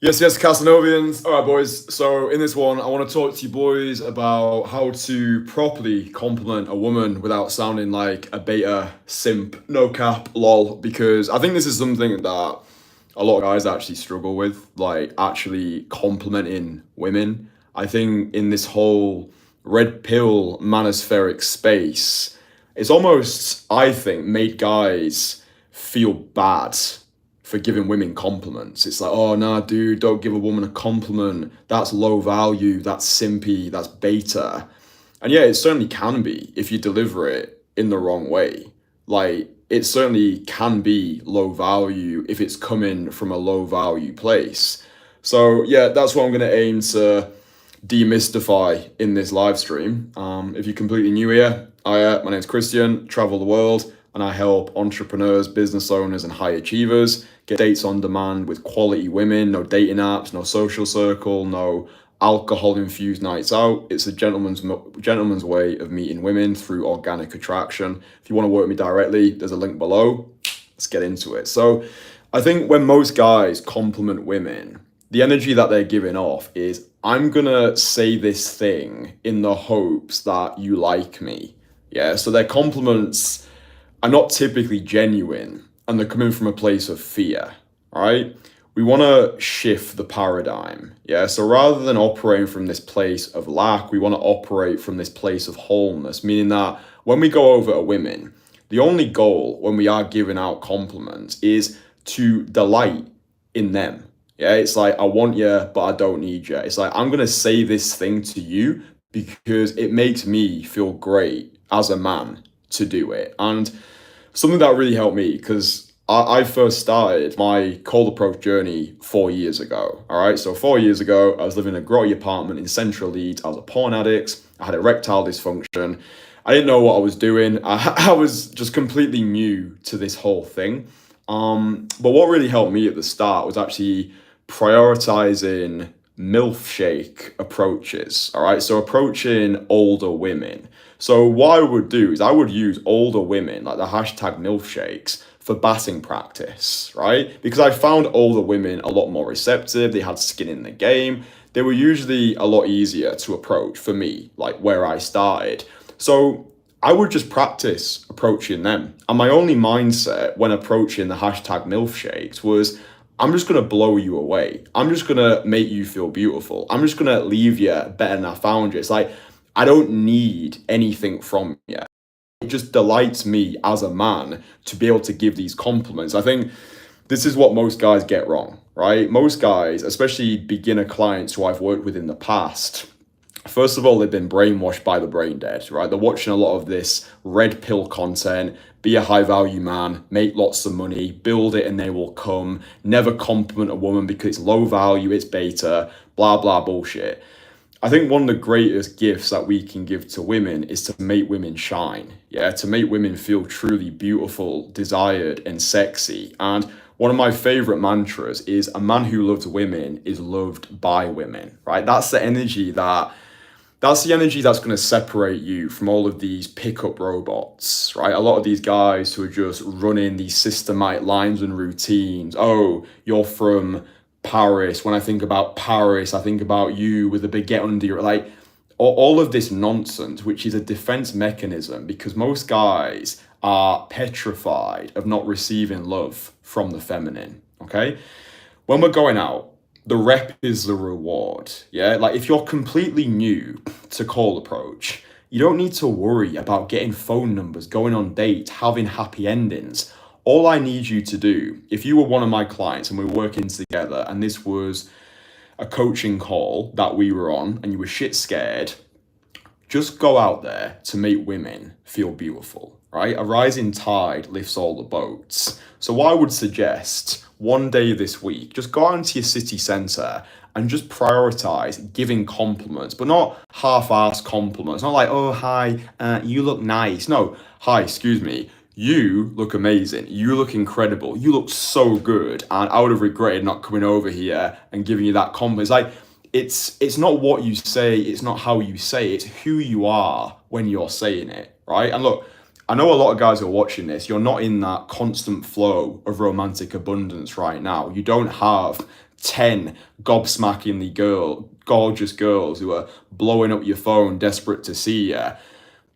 Yes, Casanovians. All right, boys. So in this one, I want to talk to you boys about how to properly compliment a woman without sounding like a beta simp, no cap, lol. Because I think this is something that a lot of guys actually struggle with, like actually complimenting women. I think in this whole red pill manospheric space, it's almost, I think, made guys feel bad for giving women compliments. It's like, oh nah, dude, don't give a woman a compliment. That's low value, that's simpy, that's beta. And yeah, it certainly can be if you deliver it in the wrong way. Like it certainly can be low value if it's coming from a low value place. So yeah, that's what I'm gonna aim to demystify in this live stream. If you're completely new here, my name's Kristian, travel the world, and I help entrepreneurs, business owners, and high achievers get dates on demand with quality women. No dating apps, no social circle, no alcohol-infused nights out. It's a gentleman's way of meeting women through organic attraction. If you want to work with me directly, there's a link below. Let's get into it. So, I think when most guys compliment women, the energy that they're giving off is, I'm gonna say this thing in the hopes that you like me. Yeah, so their compliments are not typically genuine and they're coming from a place of fear, right? We want to shift the paradigm. Yeah, so rather than operating from this place of lack, we want to operate from this place of wholeness, meaning that when we go over to women, the only goal when we are giving out compliments is to delight in them. Yeah, it's like, I want you, but I don't need you. It's like, I'm going to say this thing to you because it makes me feel great as a man to do it. And something that really helped me, because I first started my cold approach journey 4 years ago. All right, so 4 years ago, I was living in a grotty apartment in central Leeds. I was a porn addict. I had erectile dysfunction. I didn't know what I was doing. I was just completely new to this whole thing. But what really helped me at the start was actually prioritizing MILF shake approaches. All right, so approaching older women. So what I would do is I would use older women, like the hashtag MILF shakes, for batting practice, right? Because I found older women a lot more receptive. They had skin in the game. They were usually a lot easier to approach for me, like where I started. So I would just practice approaching them. And my only mindset when approaching the hashtag MILF shakes was, I'm just gonna blow you away. I'm just gonna make you feel beautiful. I'm just gonna leave you better than I found you. It's like, I don't need anything from you. It just delights me as a man to be able to give these compliments. I think this is what most guys get wrong, right? Most guys, especially beginner clients who I've worked with in the past, first of all, they've been brainwashed by the brain dead, right? They're watching a lot of this red pill content, be a high value man, make lots of money, build it and they will come, never compliment a woman because it's low value, it's beta, blah, blah, bullshit. I think one of the greatest gifts that we can give to women is to make women shine, yeah, to make women feel truly beautiful, desired, and sexy. And one of my favorite mantras is, a man who loves women is loved by women, right? That's the energy that's going to separate you from all of these pickup robots, right? A lot of these guys who are just running these systematic lines and routines. Oh, you're from Paris. When I think about Paris, I think about you with a baguette under your, like, all of this nonsense, which is a defense mechanism because most guys are petrified of not receiving love from the feminine, okay? When we're going out, the rep is the reward. Yeah. Like if you're completely new to call approach, you don't need to worry about getting phone numbers, going on dates, having happy endings. All I need you to do, if you were one of my clients and we were working together and this was a coaching call that we were on and you were shit scared, just go out there to make women feel beautiful, right? A rising tide lifts all the boats. So what I would suggest, one day this week, just go out into your city centre and just prioritize giving compliments, but not half-assed compliments. Not like, oh, hi, you look nice. No, hi, excuse me. You look amazing. You look incredible. You look so good. And I would have regretted not coming over here and giving you that compliment. It's like, it's not what you say, it's not how you say it, it's who you are when you're saying it, right? And look, I know a lot of guys who are watching this, you're not in that constant flow of romantic abundance right now. You don't have 10 gob-smackingly gorgeous girls who are blowing up your phone, desperate to see you.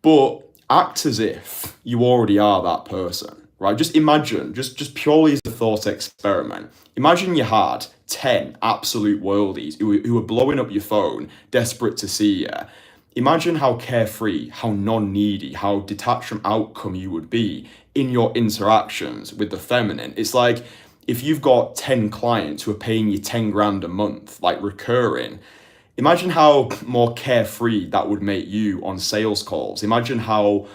But act as if you already are that person, right? Just imagine, just purely as a thought experiment, imagine you had 10 absolute worldies who were blowing up your phone, desperate to see you. Imagine how carefree, how non-needy, how detached from outcome you would be in your interactions with the feminine. It's like if you've got 10 clients who are paying you 10 grand a month, like recurring, imagine how more carefree that would make you on sales calls. Imagine how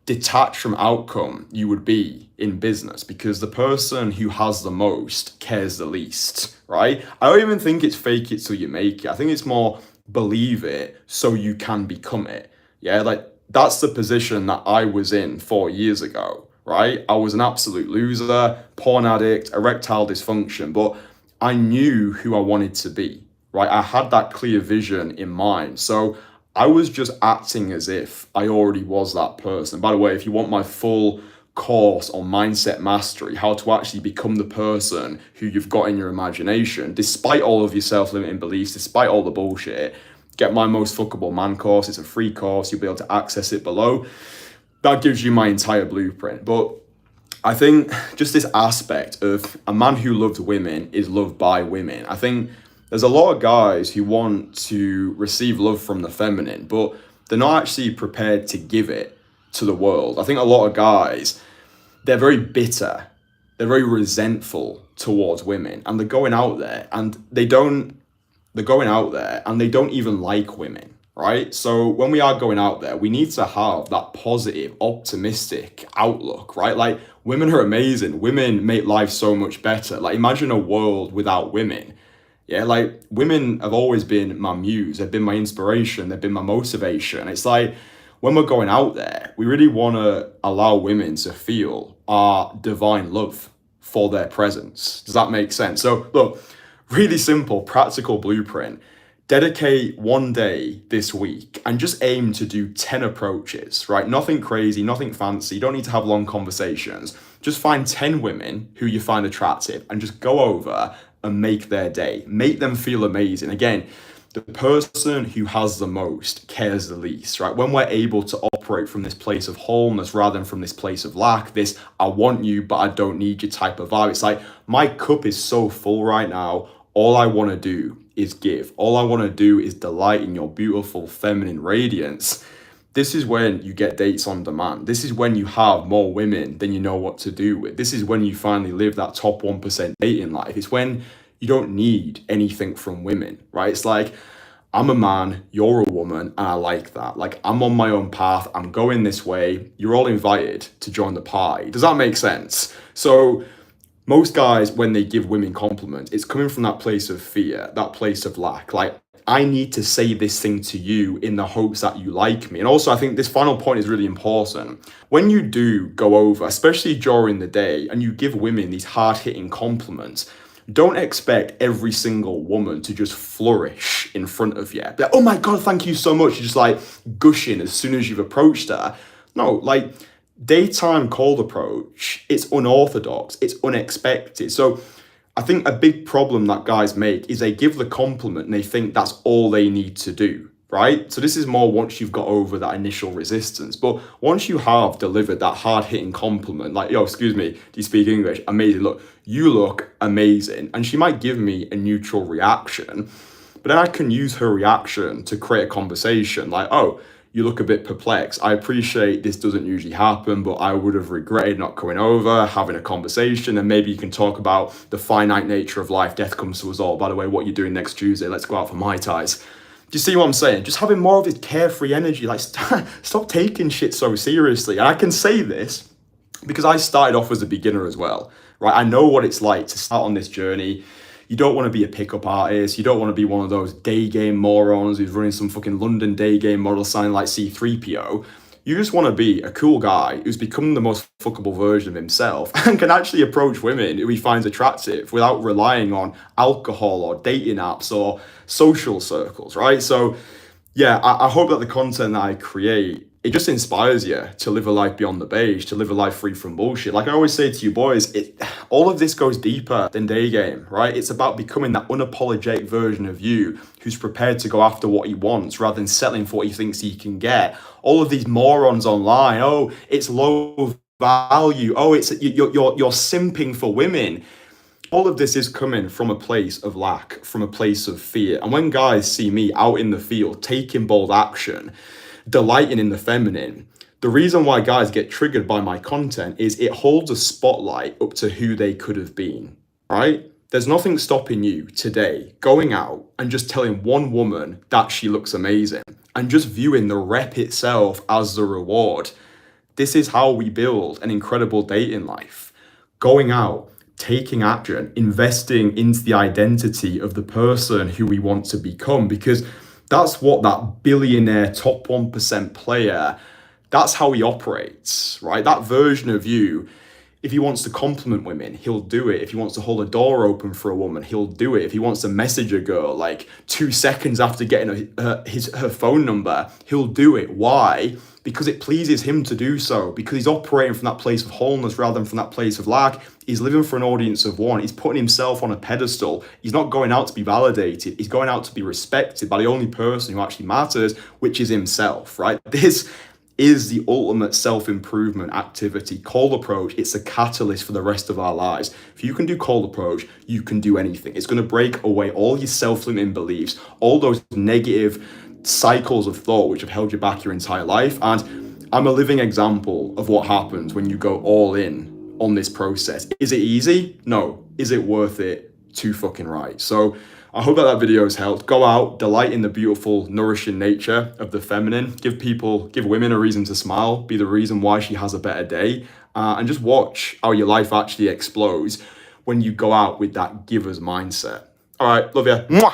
detached from outcome you would be in business, because the person who has the most cares the least, right? I don't even think it's fake it till you make it. I think it's more believe it so you can become it. Yeah, like that's the position that I was in 4 years ago, right? I was an absolute loser, porn addict, erectile dysfunction, but I knew who I wanted to be, right? I had that clear vision in mind. So I was just acting as if I already was that person. By the way, if you want my full course on mindset mastery, how to actually become the person who you've got in your imagination, despite all of your self-limiting beliefs, despite all the bullshit, get my most fuckable man course. It's a free course. You'll be able to access it below. That gives you my entire blueprint. But I think just this aspect of a man who loves women is loved by women. I think there's a lot of guys who want to receive love from the feminine, but they're not actually prepared to give it to the world. I think a lot of guys, they're very bitter, they're very resentful towards women, and they're going out there and they don't even like women, right? So when we are going out there, we need to have that positive, optimistic outlook, right? Like, women are amazing. Women make life so much better. Like, imagine a world without women. Yeah, like, women have always been my muse. They've been my inspiration. They've been my motivation. It's like, when we're going out there, we really want to allow women to feel our divine love for their presence. Does that make sense? So look, really simple, practical blueprint. Dedicate one day this week and just aim to do 10 approaches, right? Nothing crazy, nothing fancy. You don't need to have long conversations. Just find 10 women who you find attractive and just go over and make their day. Make them feel amazing. Again, the person who has the most cares the least, right? When we're able to operate from this place of wholeness rather than from this place of lack, this I want you but I don't need you type of vibe. It's like, my cup is so full right now. All I want to do is give. All I want to do is delight in your beautiful feminine radiance. This is when you get dates on demand. This is when you have more women than you know what to do with. This is when you finally live that top 1% dating life. It's when you don't need anything from women, right? It's like, I'm a man, you're a woman, and I like that. Like, I'm on my own path, I'm going this way, you're all invited to join the party. Does that make sense? So most guys, when they give women compliments, it's coming from that place of fear, that place of lack. Like, I need to say this thing to you in the hopes that you like me. And also, I think this final point is really important. When you do go over, especially during the day, and you give women these hard-hitting compliments, don't expect every single woman to just flourish in front of you. Like, oh my God, thank you so much. You're just like gushing as soon as you've approached her. No, like, daytime cold approach, it's unorthodox, it's unexpected. So I think a big problem that guys make is they give the compliment and they think that's all they need to do, right? So this is more once you've got over that initial resistance. But once you have delivered that hard-hitting compliment, like, yo, excuse me, do you speak English? Amazing, look, you look amazing. And she might give me a neutral reaction, but then I can use her reaction to create a conversation like, oh, you look a bit perplexed. I appreciate this doesn't usually happen, but I would have regretted not coming over, having a conversation, and maybe you can talk about the finite nature of life. Death comes to us all. By the way, what you're doing next Tuesday, let's go out for Mai Tais. Do you see what I'm saying? Just having more of this carefree energy, like stop taking shit so seriously. And I can say this because I started off as a beginner as well, right? I know what it's like to start on this journey. You don't want to be a pickup artist. You don't want to be one of those day game morons who's running some fucking London day game model sign like C3PO. You just want to be a cool guy who's become the most fuckable version of himself and can actually approach women who he finds attractive without relying on alcohol or dating apps or social circles, right? So yeah, I hope that the content that I create it just inspires you to live a life beyond the beige, to live a life free from bullshit. Like I always say to you boys, all of this goes deeper than day game, right? It's about becoming that unapologetic version of you who's prepared to go after what he wants rather than settling for what he thinks he can get. All of these morons online, oh, it's low value, oh, you're simping for women. All of this is coming from a place of lack, from a place of fear. And when guys see me out in the field taking bold action, delighting in the feminine, the reason why guys get triggered by my content is it holds a spotlight up to who they could have been, right? There's nothing stopping you today going out and just telling one woman that she looks amazing and just viewing the rep itself as the reward. This is how we build an incredible dating life. Going out, taking action, investing into the identity of the person who we want to become, because that's what that billionaire top 1% player, that's how he operates, right? That version of you, if he wants to compliment women, he'll do it. If he wants to hold a door open for a woman, he'll do it. If he wants to message a girl like 2 seconds after getting her phone number, he'll do it. Why? Because it pleases him to do so, because he's operating from that place of wholeness rather than from that place of lack. He's living for an audience of one. He's putting himself on a pedestal. He's not going out to be validated. He's going out to be respected by the only person who actually matters, which is himself, right? This is the ultimate self-improvement activity. Cold approach, it's a catalyst for the rest of our lives. If you can do cold approach, you can do anything. It's going to break away all your self-limiting beliefs, all those negative cycles of thought which have held you back your entire life. And I'm a living example of what happens when you go all in on this process. Is it easy? No. Is it worth it? Too fucking right. So I hope that video has helped. Go out, delight in the beautiful, nourishing nature of the feminine. Give women a reason to smile, be the reason why she has a better day, and just watch how your life actually explodes when you go out with that giver's mindset. All right, love you. Mwah!